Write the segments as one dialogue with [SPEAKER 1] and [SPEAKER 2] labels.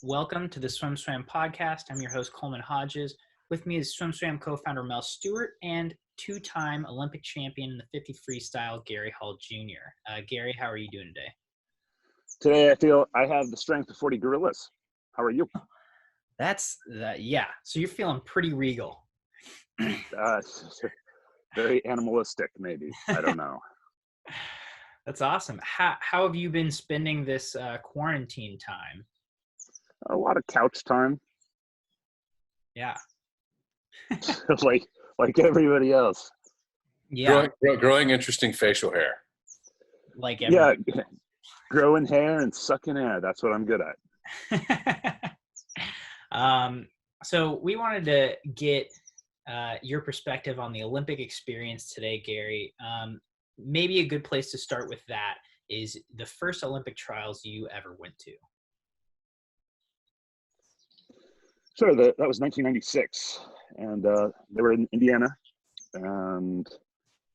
[SPEAKER 1] Welcome to the SwimSwam Podcast. I'm your host, Coleman Hodges. With me is SwimSwam co-founder Mel Stewart and two-time Olympic champion in the 50 freestyle, Gary Hall Jr. Gary, how are you doing today?
[SPEAKER 2] Today I feel I have the strength of 40 gorillas. How are you?
[SPEAKER 1] Yeah. So you're feeling pretty regal.
[SPEAKER 2] Very animalistic, maybe. I don't know.
[SPEAKER 1] That's awesome. How have you been spending this quarantine time?
[SPEAKER 2] A lot of couch time.
[SPEAKER 1] Yeah.
[SPEAKER 2] like everybody else.
[SPEAKER 1] Yeah.
[SPEAKER 3] Growing interesting facial hair.
[SPEAKER 1] Like everybody.
[SPEAKER 2] Yeah. Growing hair and sucking air. That's what I'm good
[SPEAKER 1] at. So we wanted to get your perspective on the Olympic experience today, Gary. Maybe a good place to start with that is the first Olympic trials you ever went to.
[SPEAKER 2] Sure, that was 1996, and they were in Indiana, and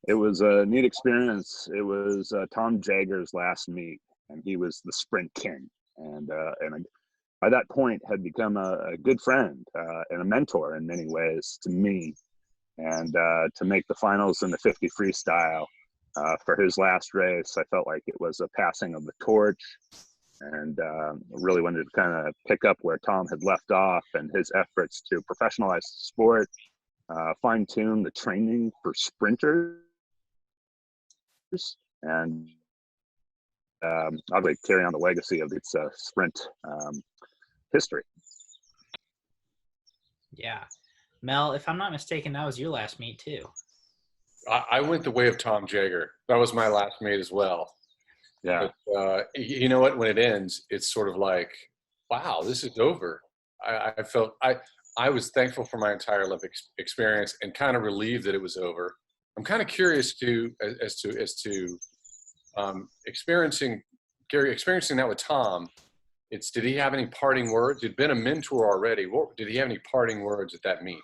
[SPEAKER 2] it was a neat experience. It was Tom Jager's last meet, and he was the sprint king, and by that point had become a good friend and a mentor in many ways to me, and to make the finals in the 50 freestyle for his last race, I felt like it was a passing of the torch. And really wanted to kind of pick up where Tom had left off and his efforts to professionalize the sport, fine-tune the training for sprinters, and obviously carry on the legacy of its sprint history.
[SPEAKER 1] Yeah. Mel, if I'm not mistaken, that was your last meet too.
[SPEAKER 3] I went the way of Tom Jager. That was my last meet as well.
[SPEAKER 2] Yeah.
[SPEAKER 3] But, you know what? When it ends, it's sort of like, wow, this is over. I was thankful for my entire Olympic experience and kind of relieved that it was over. I'm kind of curious as to experiencing that with Tom. Did he have any parting words? He'd been a mentor already. Did he have any parting words at that meet?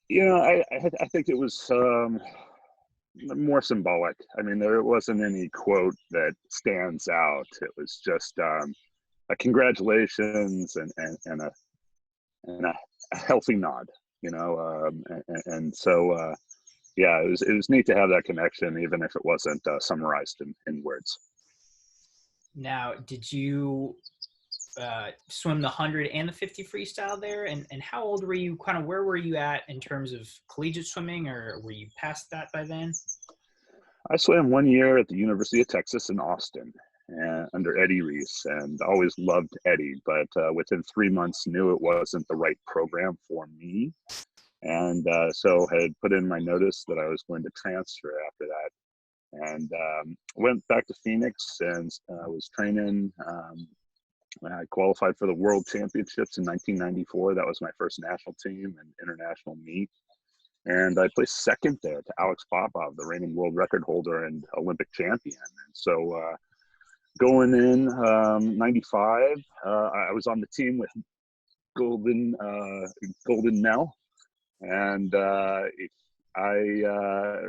[SPEAKER 2] I think it was more symbolic. I mean, there wasn't any quote that stands out. It was just a congratulations and a healthy nod, and so yeah, it was neat to have that connection, even if it wasn't summarized in words.
[SPEAKER 1] Now, did you swim the 100 and the 50 freestyle there? And how old were you? Kind of where were you at in terms of collegiate swimming, or were you past that by then?
[SPEAKER 2] I swam 1 year at the University of Texas in Austin under Eddie Reese, and always loved Eddie, but within 3 months knew it wasn't the right program for me. And so had put in my notice that I was going to transfer after that, and went back to Phoenix and was training. I qualified for the World Championships in 1994. That was my first national team and international meet. And I placed second there to Alex Popov, the reigning world record holder and Olympic champion. And so going in 95, I was on the team with Golden Mel. And I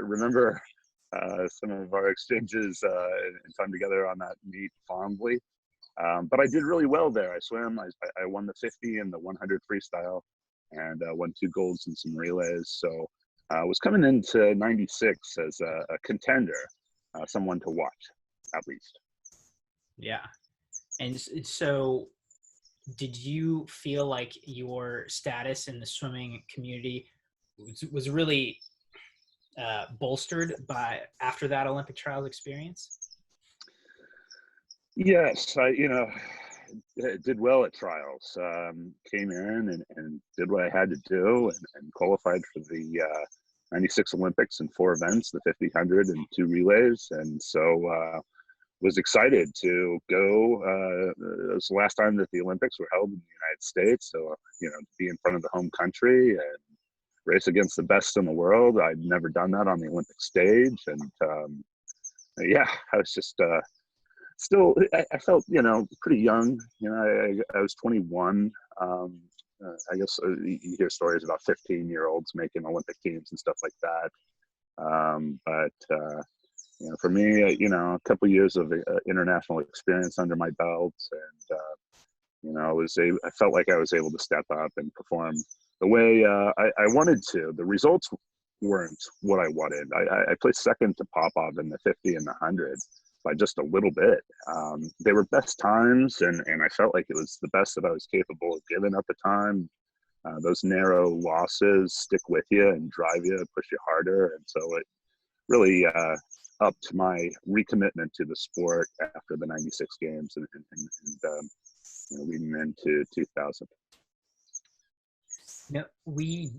[SPEAKER 2] remember some of our exchanges and time together on that meet fondly. But I did really well there. I swam. I won the 50 and the 100 freestyle, and won 2 golds and some relays. So I was coming into 96 as a contender, someone to watch, at least.
[SPEAKER 1] Yeah. And so did you feel like your status in the swimming community was really bolstered after that Olympic trials experience?
[SPEAKER 2] Yes, I did well at trials. Came in and did what I had to do, and qualified for the 96 Olympics in 4 events, the 50, 100, and 2 relays. And so was excited to go. It was the last time that the Olympics were held in the United States. So, be in front of the home country and race against the best in the world. I'd never done that on the Olympic stage. And yeah, I was just... still, I felt, pretty young. I was 21. I guess you hear stories about 15-year-olds making Olympic teams and stuff like that. But for me, a couple of years of international experience under my belt, and I felt like I was able to step up and perform the way I wanted to. The results weren't what I wanted. I placed second to Popov in the 50 and the 100 by just a little bit. They were best times, and I felt like it was the best that I was capable of giving at the time. Those narrow losses stick with you and drive you, push you harder. And so it really upped my recommitment to the sport after the 96 games and leading into 2000.
[SPEAKER 1] No, we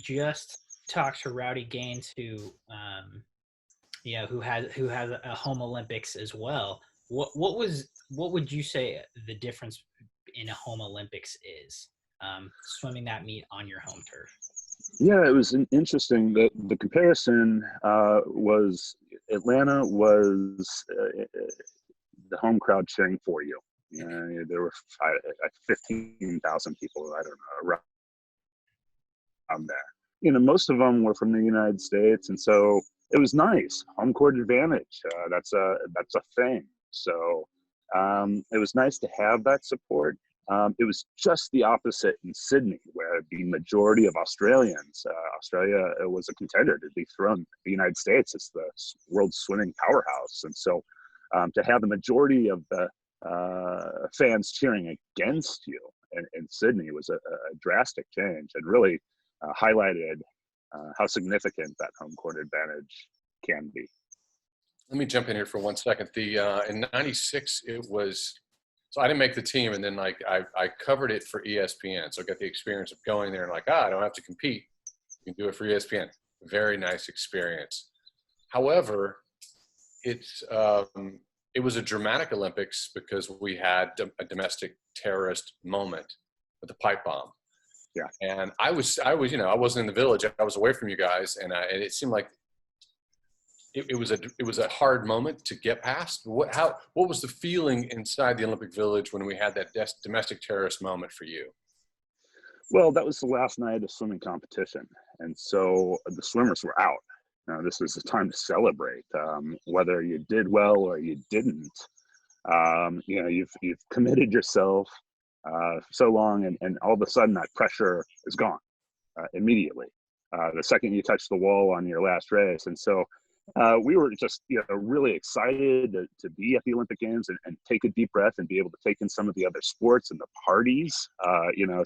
[SPEAKER 1] just talked to Rowdy Gaines, who has a home Olympics as well. What would you say the difference in a home Olympics is, swimming that meet on your home turf?
[SPEAKER 2] Yeah, it was interesting. The comparison was Atlanta was the home crowd cheering for you. There were 15,000 people, I don't know, around there. Most of them were from the United States, and so it was nice. Home court advantage. That's a thing. So it was nice to have that support. It was just the opposite in Sydney, where the majority of Australians, Australia was a contender to dethrone the United States as the world's swimming powerhouse. And so to have the majority of the fans cheering against you in Sydney was a drastic change, and really highlighted how significant that home court advantage can be.
[SPEAKER 3] Let me jump in here for 1 second. In '96, it was, so I didn't make the team, and then I covered it for ESPN. So I got the experience of going there and I don't have to compete. You can do it for ESPN. Very nice experience. However, it was a dramatic Olympics because we had a domestic terrorist moment with the pipe bomb.
[SPEAKER 2] Yeah.
[SPEAKER 3] And I wasn't in the village. I was away from you guys, and it seemed like it was a hard moment to get past. What was the feeling inside the Olympic Village when we had that domestic terrorist moment for you?
[SPEAKER 2] Well, that was the last night of swimming competition, and so the swimmers were out. Now, this was a time to celebrate, whether you did well or you didn't. You've committed yourself so long, and all of a sudden that pressure is gone immediately. The second you touch the wall on your last race, and so we were just really excited to be at the Olympic Games and take a deep breath and be able to take in some of the other sports and the parties.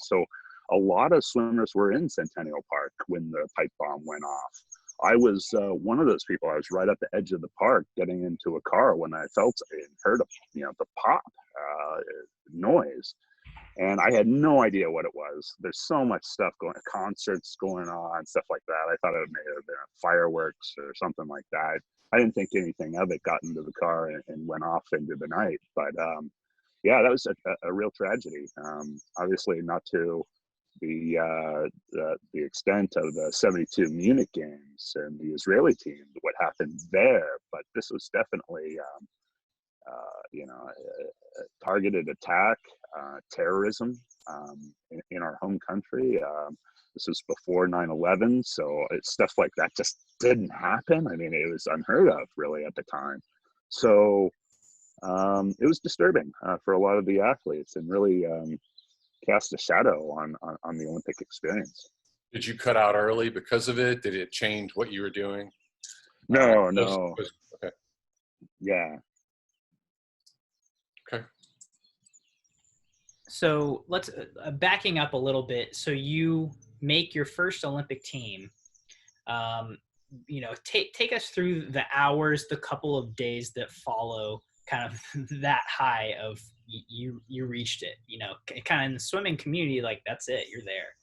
[SPEAKER 2] So a lot of swimmers were in Centennial Park when the pipe bomb went off. I was one of those people. I was right at the edge of the park getting into a car when I felt and heard the pop noise. And I had no idea what it was. There's so much stuff concerts going on, stuff like that. I thought it may have been fireworks or something like that. I didn't think anything of it. Got into the car and went off into the night. But that was a real tragedy. Obviously, not to the extent of the '72 Munich games and the Israeli team, what happened there. But this was definitely a targeted attack, terrorism in our home country. This was before 9/11, so stuff like that just didn't happen. I mean, it was unheard of, really, at the time. So it was disturbing for a lot of the athletes, and really cast a shadow on the Olympic experience.
[SPEAKER 3] Did you cut out early because of it? Did it change what you were doing?
[SPEAKER 2] No.
[SPEAKER 3] Okay.
[SPEAKER 2] Yeah.
[SPEAKER 3] Okay.
[SPEAKER 1] So let's backing up a little bit. So you make your first Olympic team. Take us through the hours, the couple of days that follow kind of that high of you reached it. Kind of in the swimming community, like that's it, you're there.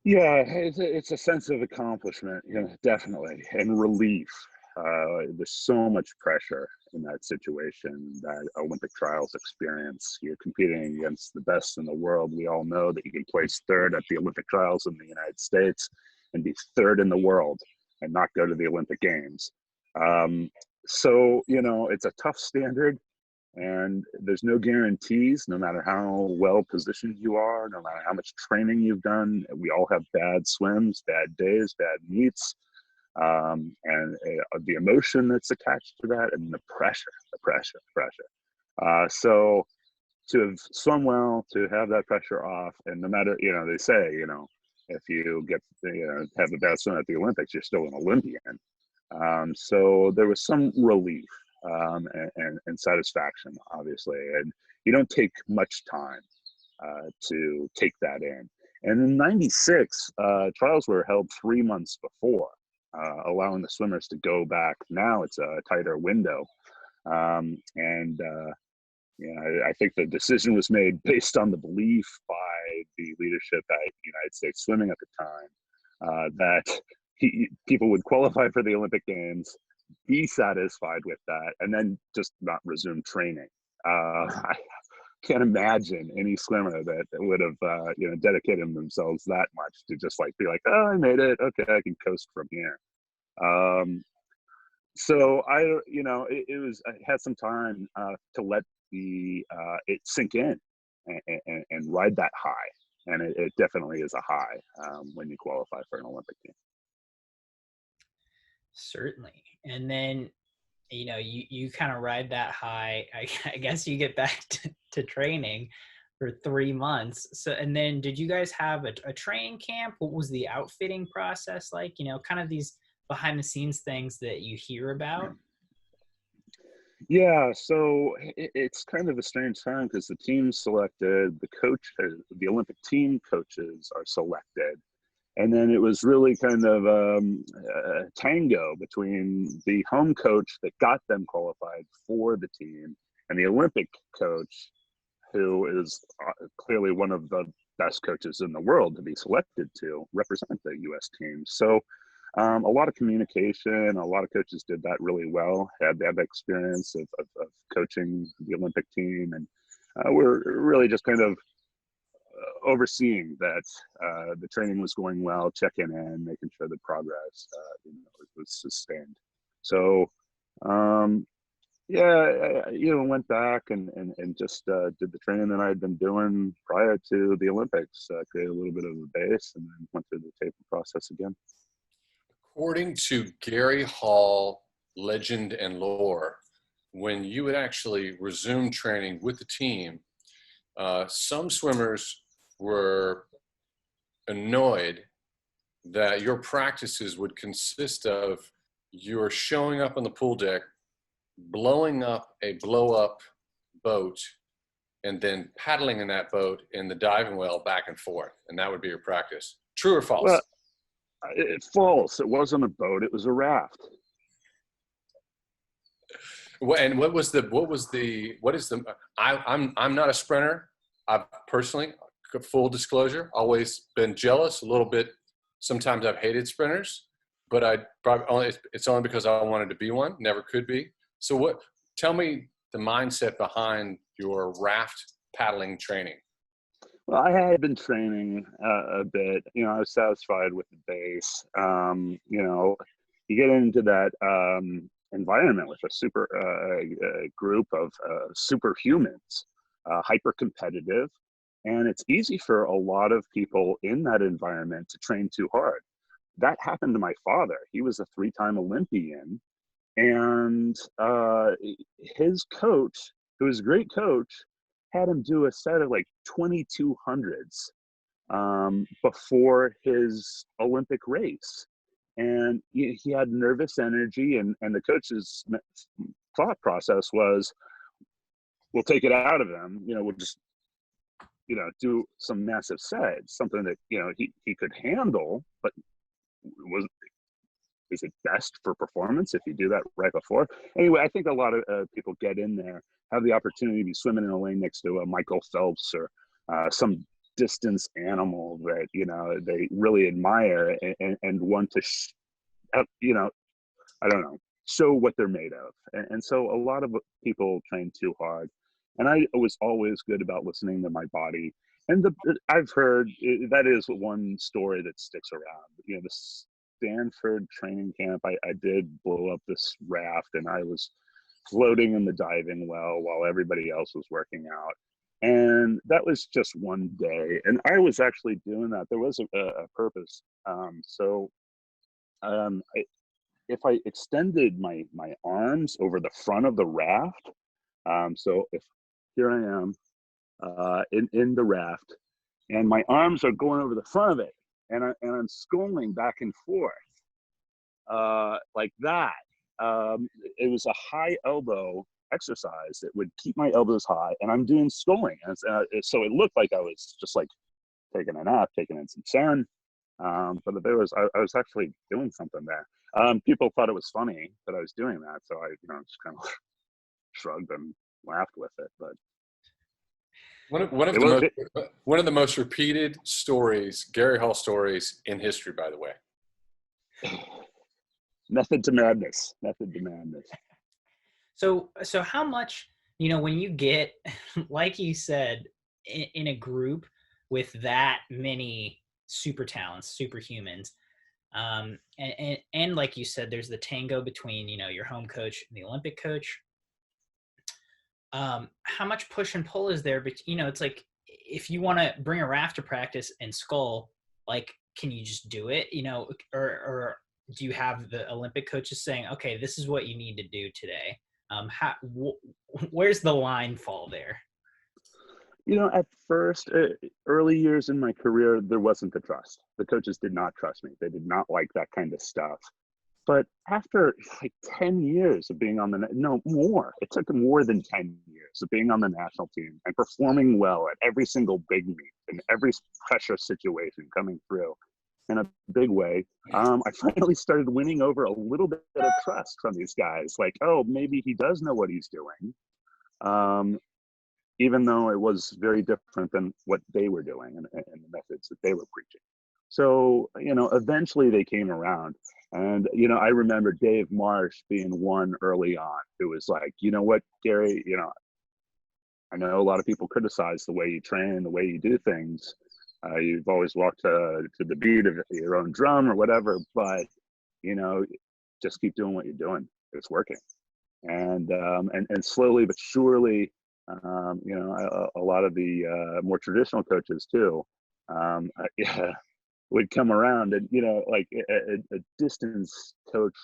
[SPEAKER 2] Yeah, it's a sense of accomplishment, definitely, and relief. There's so much pressure in that situation that Olympic trials experience. You're competing against the best in the world. We all know that you can place third at the Olympic trials in the United States and be third in the world and not go to the Olympic Games. So it's a tough standard, and there's no guarantees, no matter how well positioned you are, no matter how much training you've done. We all have bad swims, bad days, bad meets. And the emotion that's attached to that, and the pressure. So to have swum well, to have that pressure off, and no matter, they say, if you get, have a bad swim at the Olympics, you're still an Olympian. So there was some relief and satisfaction, obviously, and you don't take much time to take that in. And in '96, trials were held 3 months before, allowing the swimmers to go back. Now it's a tighter window. I think the decision was made based on the belief by the leadership at United States Swimming at the time that people would qualify for the Olympic Games, be satisfied with that, and then just not resume training. I can't imagine any swimmer that would have dedicated themselves that much to just be like, oh, I made it, okay, I can coast from here. So I had some time to let it sink in and ride that high, and it definitely is a high when you qualify for an Olympic team.
[SPEAKER 1] Certainly. And then you kind of ride that high. I guess you get back to training for 3 months. So, and then did you guys have a training camp? What was the outfitting process like? Kind of these behind the scenes things that you hear about.
[SPEAKER 2] Yeah, so it's kind of a strange time because the team selected, the Olympic team coaches are selected. And then it was really kind of a tango between the home coach that got them qualified for the team and the Olympic coach, who is clearly one of the best coaches in the world to be selected to represent the U.S. team. So a lot of communication, a lot of coaches did that really well, had the experience of coaching the Olympic team. And we're really just kind of overseeing that the training was going well, checking in, making sure the progress was sustained. So went back and just did the training that I had been doing prior to the Olympics, created a little bit of a base, and then went through the taping process again.
[SPEAKER 3] According to Gary Hall, legend and lore, when you would actually resume training with the team, some swimmers were annoyed that your practices would consist of you're showing up on the pool deck, blowing up a blow-up boat, and then paddling in that boat in the diving well back and forth, and that would be your practice. True or false?
[SPEAKER 2] Well, false. It wasn't a boat; it was a raft.
[SPEAKER 3] And what is the? I'm not a sprinter. I've personally, full disclosure, always been jealous a little bit. Sometimes I've hated sprinters, but it's only because I wanted to be one. Never could be. So tell me the mindset behind your raft paddling training.
[SPEAKER 2] Well, I had been training a bit. I was satisfied with the base. You get into that environment with a super group of superhumans, hyper competitive, and it's easy for a lot of people in that environment to train too hard. That happened to my father. He was a 3-time Olympian, and his coach, who was a great coach, had him do a set of 2200s before his Olympic race. And he had nervous energy, and the coach's thought process was, we'll take it out of him, we'll just, do some massive sets, something that, he could handle, but is it best for performance if you do that right before? Anyway, I think a lot of people get in there, have the opportunity to be swimming in a lane next to a Michael Phelps or some distance animal that, they really admire and want to, I don't know, show what they're made of. And so a lot of people train too hard. And I was always good about listening to my body. And I've heard that is one story that sticks around. The Stanford training camp, I did blow up this raft, and I was floating in the diving well while everybody else was working out. And that was just one day. And I was actually doing that. There was a purpose. If I extended my arms over the front of the raft, so if here I am, in the raft, and my arms are going over the front of it, and I'm sculling back and forth like that. It was a high elbow exercise that would keep my elbows high, and I'm doing sculling, and so it looked like I was just like taking a nap, taking in some sun. But I was actually doing something there. People thought it was funny that I was doing that, so I just kind of shrugged and laughed with it. But
[SPEAKER 3] one of the most repeated stories, Gary Hall stories in history, by the way.
[SPEAKER 2] Method to madness.
[SPEAKER 1] So how much, when you get, like you said, in a group with that many super talents, superhumans, and like you said, there's the tango between, your home coach and the Olympic coach. How much push and pull is there? But, it's like, if you want to bring a raft to practice and scull, like, can you just do it, or do you have the Olympic coaches saying, okay, this is what you need to do today? Where's the line fall there?
[SPEAKER 2] At first, early years in my career, there wasn't the trust. The coaches did not trust me. They did not like that kind of stuff. But after like 10 years of being on it took more than 10 years of being on the national team and performing well at every single big meet and every pressure situation coming through in a big way. I finally started winning over a little bit of trust from these guys. Like, oh, maybe he does know what he's doing. Even though it was very different than what they were doing and the methods that they were preaching. So, eventually they came around. And, I remember Dave Marsh being one early on who was like, you know what, Gary, I know a lot of people criticize the way you train, the way you do things. You've always walked to the beat of your own drum or whatever, but, just keep doing what you're doing. It's working. And slowly but surely, a lot of the more traditional coaches too, would come around and, like a distance coach,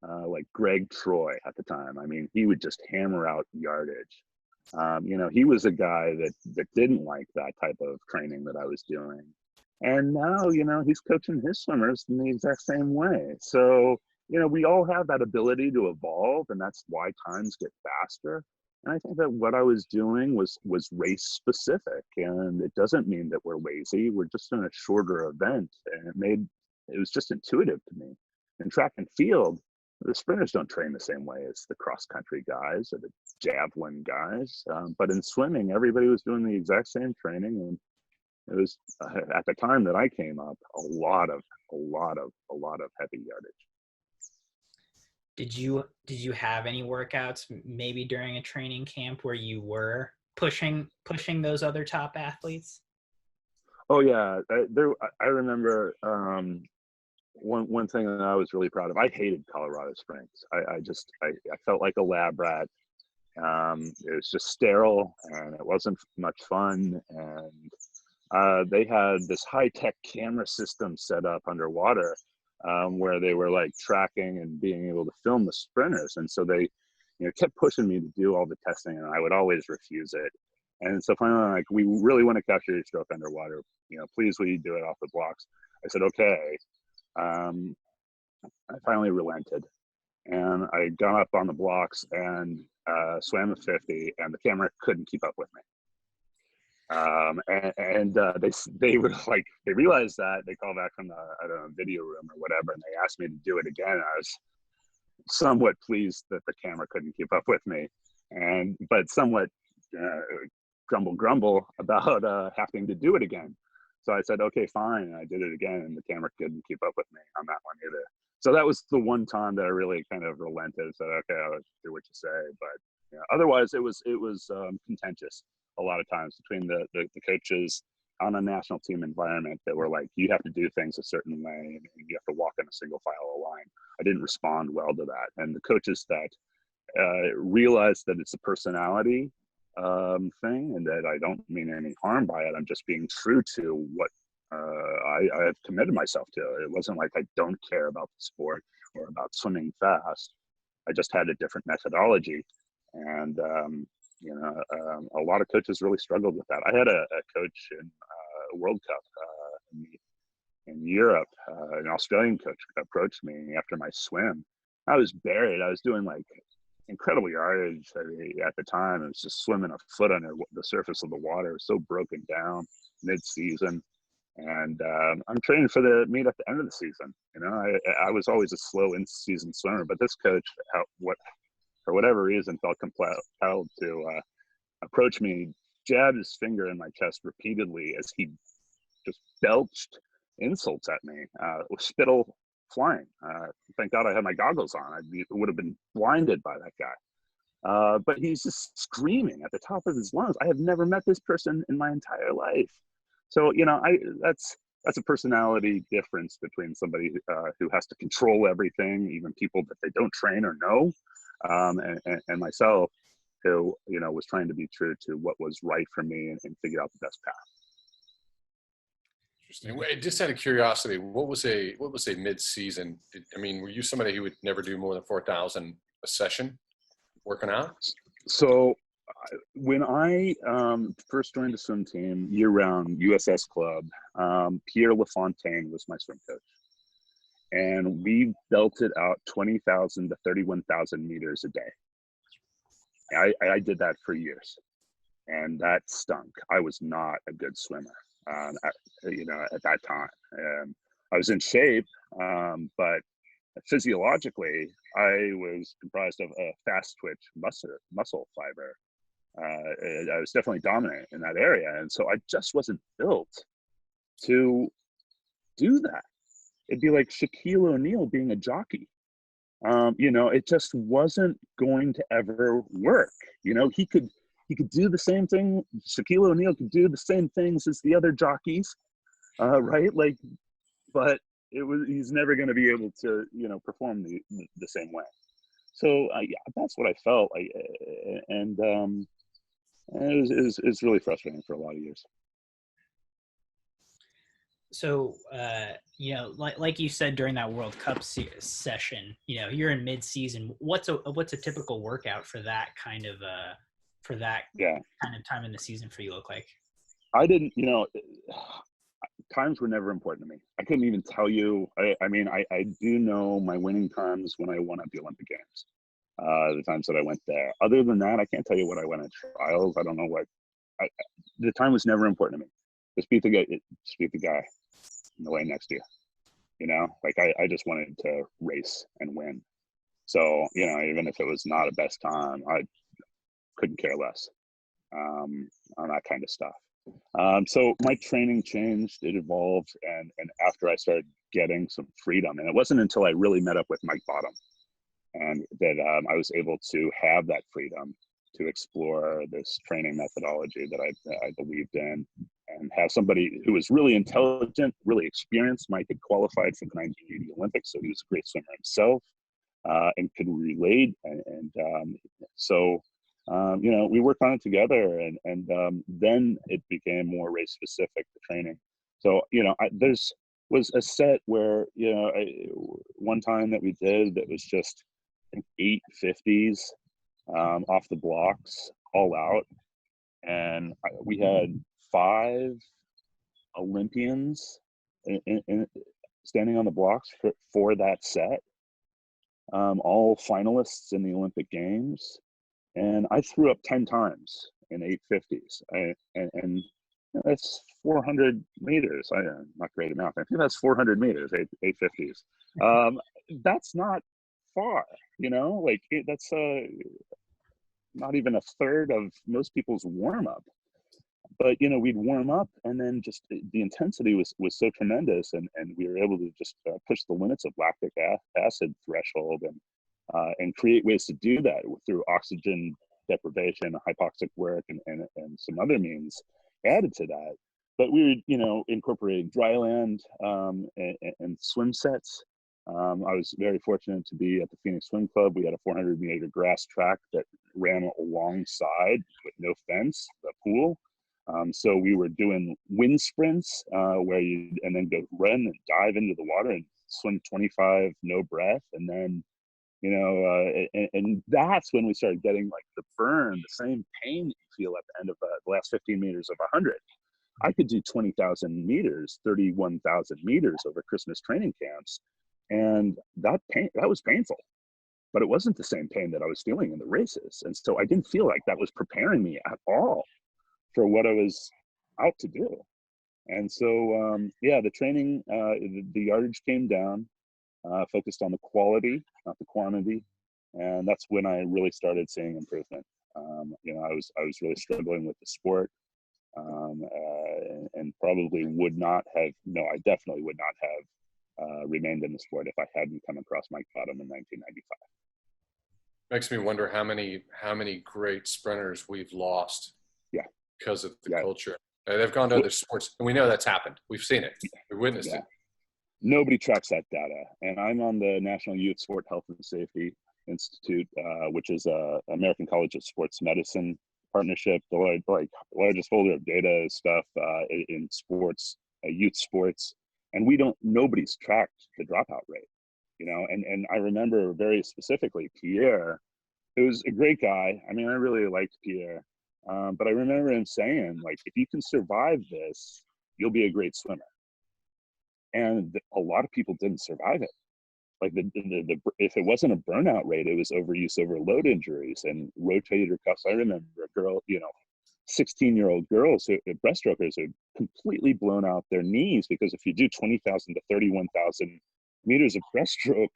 [SPEAKER 2] like Greg Troy at the time. I mean, he would just hammer out yardage. He was a guy that didn't like that type of training that I was doing. And now, he's coaching his swimmers in the exact same way. So, we all have that ability to evolve, and that's why times get faster. And I think that what I was doing was race specific, and it doesn't mean that we're lazy. We're just in a shorter event, and it was just intuitive to me. In track and field, the sprinters don't train the same way as the cross country guys or the javelin guys. But in swimming, everybody was doing the exact same training, and it was at the time that I came up, a lot of heavy yardage.
[SPEAKER 1] Did you have any workouts maybe during a training camp where you were pushing those other top athletes?
[SPEAKER 2] Oh yeah, I remember one thing that I was really proud of. I hated Colorado Springs. I felt like a lab rat. It was just sterile and it wasn't much fun. And they had this high-tech camera system set up underwater. Where they were like tracking and being able to film the sprinters. And so they, kept pushing me to do all the testing, and I would always refuse it. And so finally, I'm like, we really want to capture your stroke underwater. Please will you do it off the blocks? I said, okay. I finally relented, and I got up on the blocks and swam a 50, and the camera couldn't keep up with me. They were like, they realized that. They called back from the video room or whatever, and they asked me to do it again. I was somewhat pleased that the camera couldn't keep up with me, but somewhat grumble about having to do it again. So I said, okay, fine, and I did it again, and the camera couldn't keep up with me on that one either. So that was the one time that I really kind of relented. Said, okay, I'll do what you say. But otherwise, it was contentious a lot of times between the coaches on a national team environment that were like, you have to do things a certain way and you have to walk in a single file line. I didn't respond well to that. And the coaches that realized that it's a personality thing and that I don't mean any harm by it. I'm just being true to what I have committed myself to. It wasn't like I don't care about the sport or about swimming fast. I just had a different methodology. And A lot of coaches really struggled with that. I had a coach in a World Cup in Europe, an Australian coach approached me after my swim. I was buried. I was doing like incredible yardage at the time. I was just swimming a foot under the surface of the water. It was so broken down mid-season. And I'm training for the meet at the end of the season. I was always a slow in-season swimmer, but this coach, for whatever reason, felt compelled to approach me, jabbed his finger in my chest repeatedly as he just belched insults at me, with spittle flying. Thank God I had my goggles on. I would have been blinded by that guy. But he's just screaming at the top of his lungs. I have never met this person in my entire life. So, that's a personality difference between somebody who has to control everything, even people that they don't train or know, and myself, who, was trying to be true to what was right for me and figure out the best path.
[SPEAKER 3] Interesting. Just out of curiosity, what was a mid-season? Were you somebody who would never do more than 4,000 a session working out?
[SPEAKER 2] So when I first joined the swim team year-round, USS Club, Pierre LaFontaine was my swim coach. And we belted out 20,000 to 31,000 meters a day. I did that for years, and that stunk. I was not a good swimmer, at that time. I was in shape, but physiologically, I was comprised of a fast twitch muscle fiber. I was definitely dominant in that area. And so I just wasn't built to do that. It'd be like Shaquille O'Neal being a jockey. It just wasn't going to ever work. He could do the same thing. Shaquille O'Neal could do the same things as the other jockeys, right? But he's never going to be able to, perform the same way. So that's what I felt. And it was really frustrating for a lot of years.
[SPEAKER 1] So, like you said during that World Cup session, you're in mid-season. What's a typical workout for that kind of kind of time in the season for you look like?
[SPEAKER 2] I didn't, times were never important to me. I couldn't even tell you. I do know my winning times when I won at the Olympic Games. The times that I went there. Other than that, I can't tell you what I went at trials. I don't know the time was never important to me. Just beat the guy in the lane next to you. I just wanted to race and win. So, even if it was not a best time, I couldn't care less on that kind of stuff. So my training changed, it evolved, and after I started getting some freedom, and it wasn't until I really met up with Mike Bottom and that I was able to have that freedom to explore this training methodology that I believed in, and have somebody who was really intelligent, really experienced. Mike had qualified for the 1980 Olympics, so he was a great swimmer himself, and could relate. So we worked on it together, and then it became more race specific, the training. So, there's was a set where, one time that we did that was just 850s off the blocks, all out. And we had 5 Olympians standing on the blocks for that set, all finalists in the Olympic Games. And I threw up 10 times in 850s. And that's 400 meters. I'm not great at math. I think that's 400 meters, 850s. That's not far, that's not even a third of most people's warm up. But, we'd warm up, and then just the intensity was so tremendous. And we were able to just push the limits of lactic acid threshold and create ways to do that through oxygen deprivation, hypoxic work, and some other means added to that. But we were, incorporating dry land and swim sets. I was very fortunate to be at the Phoenix Swim Club. We had a 400-meter grass track that ran alongside with no fence, the pool. So we were doing wind sprints and then go run and dive into the water and swim 25, no breath, and then And that's when we started getting like the burn, the same pain that you feel at the end of the last 15 meters of 100. I could do 20,000 meters, 31,000 meters over Christmas training camps. And that was painful, but it wasn't the same pain that I was feeling in the races. And so I didn't feel like that was preparing me at all for what I was out to do. And so, the training, the yardage came down, focused on the quality, not the quantity. And that's when I really started seeing improvement. I was really struggling with the sport. And probably I definitely would not have remained in the sport if I hadn't come across Mike Bottom in 1995.
[SPEAKER 3] Makes me wonder how many great sprinters we've lost because of the culture. They've gone to other sports, and we know that's happened. We've seen it. We've witnessed it.
[SPEAKER 2] Nobody tracks that data. And I'm on the National Youth Sport Health and Safety Institute, which is American College of Sports Medicine partnership, the largest holder of data stuff in sports, youth sports, and nobody's tracked the dropout rate, and I remember very specifically Pierre, who was a great guy. I mean, I really liked Pierre, but I remember him saying, like, if you can survive this, you'll be a great swimmer. And a lot of people didn't survive it. Like if it wasn't a burnout rate, it was overuse, overload injuries and rotator cuffs. I remember a girl, 16-year-old girls, breaststrokers, are completely blown out their knees because if you do 20,000 to 31,000 meters of breaststroke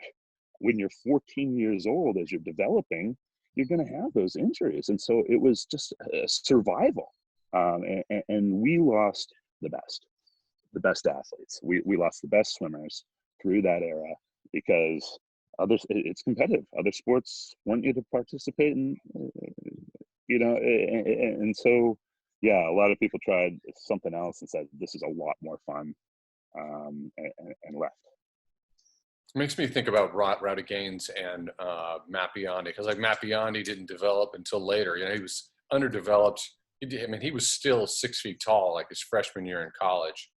[SPEAKER 2] when you're 14 years old, as you're developing, you're going to have those injuries. And so it was just a survival. And we lost the best athletes. We lost the best swimmers through that era, because it's competitive. Other sports want you to participate in, and so, a lot of people tried something else and said, this is a lot more fun, and left.
[SPEAKER 3] It makes me think about Rowdy Gaines and Matt Biondi, because like Matt Biondi didn't develop until later. He was underdeveloped. He was still 6 feet tall, like his freshman year in college,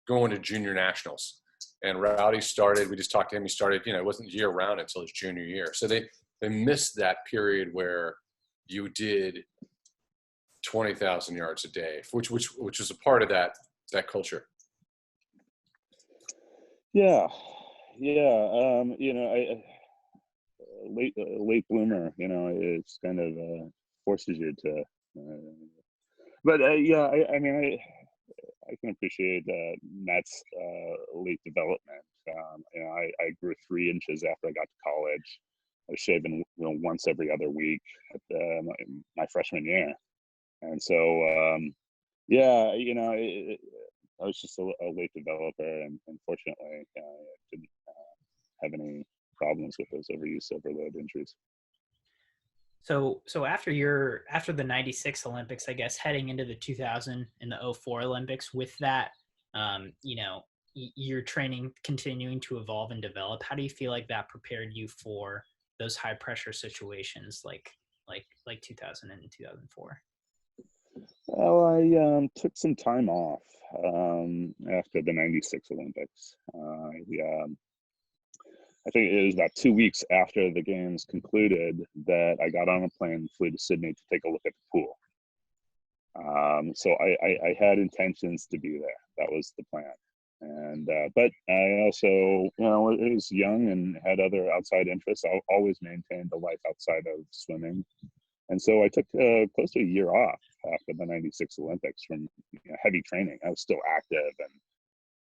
[SPEAKER 3] going to junior nationals. And Rowdy started, we just talked to him, he started, it wasn't year round until his junior year. So they missed that period where you did 20,000 yards a day, which was a part of that culture.
[SPEAKER 2] Yeah. Late bloomer, it's kind of forces you to, I can appreciate Matt's late development. I grew 3 inches after I got to college. I was shaving once every other week at my freshman year, and so I was just a late developer, and unfortunately, I didn't have any problems with those overuse, overload injuries.
[SPEAKER 1] So after the 96 Olympics, I guess, heading into the 2000 and the 04 Olympics, with that, your training continuing to evolve and develop, how do you feel like that prepared you for those high pressure situations like 2000 and 2004?
[SPEAKER 2] Well, I took some time off after the 96 Olympics. I think it was about 2 weeks after the games concluded that I got on a plane and flew to Sydney to take a look at the pool. So I had intentions to be there. That was the plan. And but I also, I was young and had other outside interests. I always maintained a life outside of swimming. And so I took close to a year off after the 96 Olympics from heavy training. I was still active and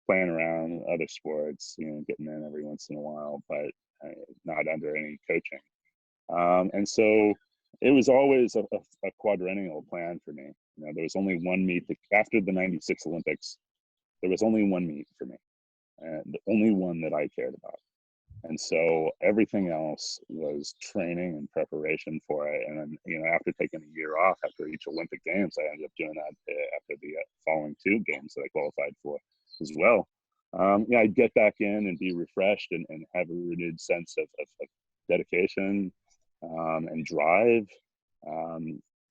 [SPEAKER 2] playing around other sports, getting in every once in a while, but not under any coaching. And so it was always a quadrennial plan for me. There was only one meet after the 96 Olympics. There was only one meet for me, and the only one that I cared about. And so everything else was training and preparation for it. And then, after taking a year off after each Olympic Games, I ended up doing that after the following 2 games that I qualified for as well. I'd get back in and be refreshed and have a renewed sense of dedication and drive,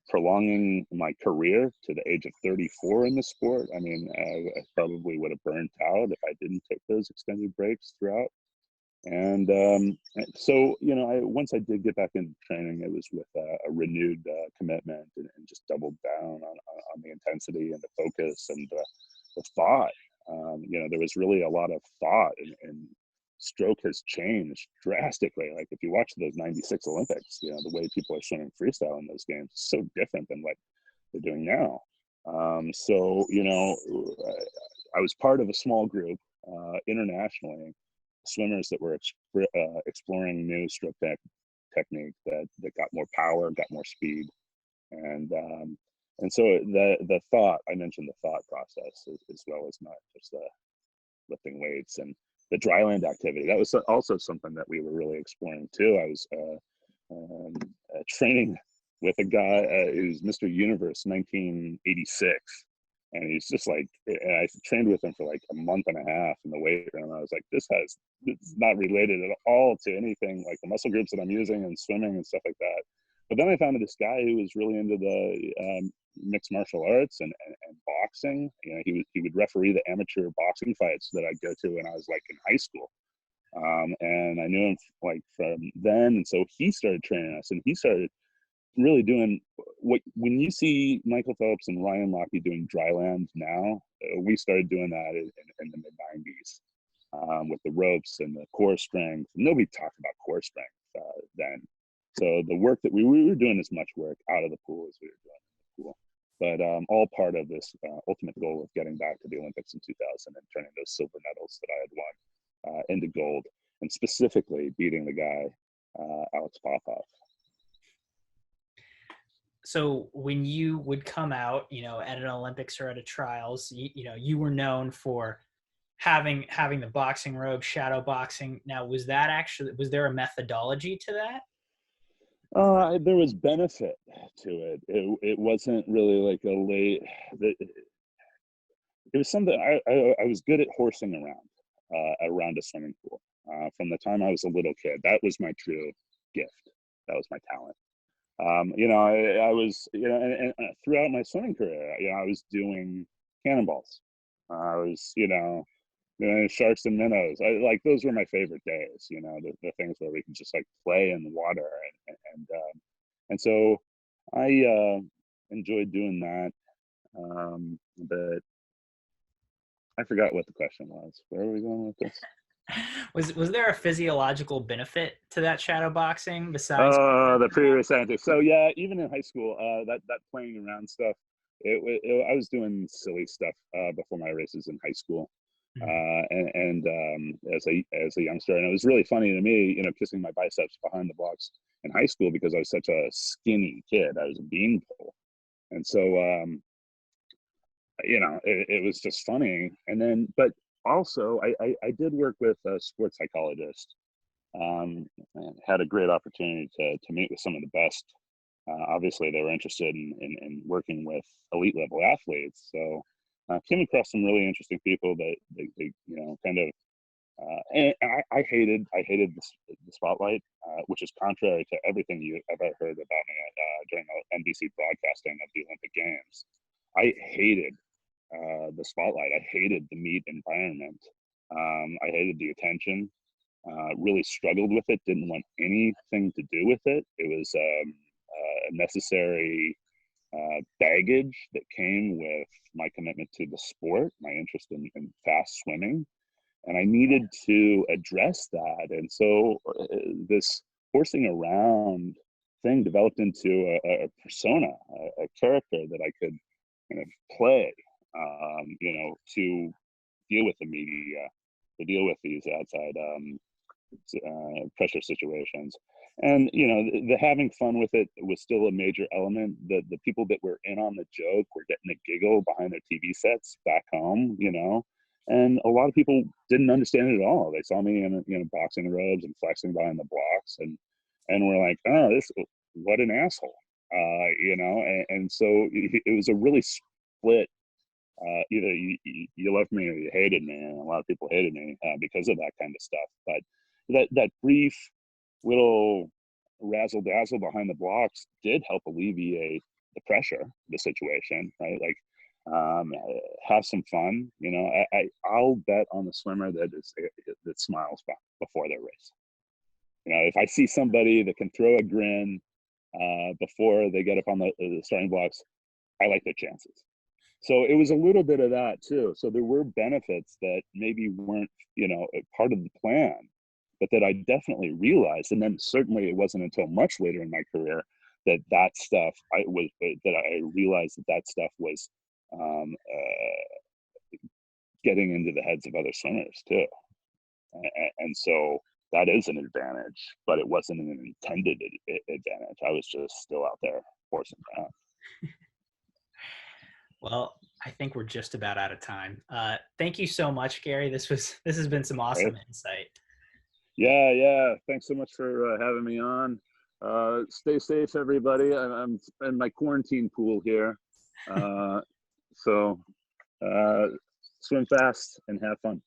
[SPEAKER 2] prolonging my career to the age of 34 in the sport. I mean, I probably would have burned out if I didn't take those extended breaks throughout. And so, you know, once I did get back into training, it was with a renewed commitment, and just doubled down on the intensity and the focus and the thought. You know, there was really a lot of thought, and stroke has changed drastically. Like if you watch those 96 Olympics, you know, the way people are swimming freestyle in those games is so different than what they're doing now. So, you know, I was part of a small group internationally, swimmers that were exploring new stroke technique that got more power, got more speed, and so the thought, I mentioned the thought process as well as not just the lifting weights and the dryland activity. That was also something that we were really exploring too. I was training with a guy who's Mr. Universe 1986. And he's just like, and I trained with him for like a month and a half in the weight room. I was like, it's not related at all to anything like the muscle groups that I'm using and swimming and stuff like that. But then I found this guy who was really into the mixed martial arts and boxing. You know, he would referee the amateur boxing fights that I'd go to when I was like in high school. And I knew him like from then. And so he started training us, and he started really doing when you see Michael Phelps and Ryan Lochte doing dryland now, we started doing that in the mid 90s with the ropes and the core strength. Nobody talked about core strength then. So the work that we were doing as much work out of the pool as we were doing in the pool, but all part of this ultimate goal of getting back to the Olympics in 2000 and turning those silver medals that I had won into gold, and specifically beating the guy, Alex Popov.
[SPEAKER 1] So when you would come out, you know, at an Olympics or at a trials, you know, you were known for having the boxing robe, shadowboxing. Now, was there a methodology to that?
[SPEAKER 2] There was benefit to it. It wasn't really like it was something I was good at horsing around a swimming pool. From the time I was a little kid, that was my true gift. That was my talent. You know, I was, you know, and throughout my swimming career, you know, I was doing cannonballs. I was, you know, doing sharks and minnows. Those were my favorite days. You know, the things where we could just like play in the water, and so I enjoyed doing that. But I forgot what the question was. Where are we going with this?
[SPEAKER 1] Was there a physiological benefit to that shadow boxing besides
[SPEAKER 2] the previous answer? So yeah, even in high school, that playing around stuff, I was doing silly stuff before my races in high school, and as a youngster, and it was really funny to me, you know, kissing my biceps behind the blocks in high school because I was such a skinny kid. I was a beanpole, and so you know, it was just funny. And then, but also, I did work with a sports psychologist. And had a great opportunity to meet with some of the best. Obviously, they were interested in working with elite level athletes. So came across some really interesting people that they you know, kind of. And I hated the spotlight, which is contrary to everything you ever heard about me during the NBC broadcasting of the Olympic Games. I hated the spotlight. I hated the meet environment. I hated the attention. Really struggled with it. Didn't want anything to do with it. It was a necessary baggage that came with my commitment to the sport, my interest in fast swimming, and I needed to address that. And so this horsing around thing developed into a persona, a character that I could kind of play, you know, to deal with the media, to deal with these outside pressure situations. And you know, the having fun with it was still a major element. The people that were in on the joke were getting a giggle behind their TV sets back home, you know, and a lot of people didn't understand it at all. They saw me in, you know, boxing robes and flexing behind the blocks, and we're like, oh, what an asshole, you know. And so it was a really split. Either you loved me or you hated me, and a lot of people hated me because of that kind of stuff. But that brief little razzle dazzle behind the blocks did help alleviate the pressure, the situation, right? Like have some fun. You know, I'll bet on the swimmer that smiles before their race. You know, if I see somebody that can throw a grin before they get up on the starting blocks, I like their chances. So it was a little bit of that too. So there were benefits that maybe weren't, you know, part of the plan, but that I definitely realized. And then certainly it wasn't until much later in my career that stuff I realized that stuff was getting into the heads of other swimmers too. And so that is an advantage, but it wasn't an intended advantage. I was just still out there forcing around.
[SPEAKER 1] Well, I think we're just about out of time. Thank you so much, Gary. This has been some awesome insight.
[SPEAKER 2] Yeah. Thanks so much for having me on. Stay safe, everybody. I'm in my quarantine pool here. So swim fast and have fun.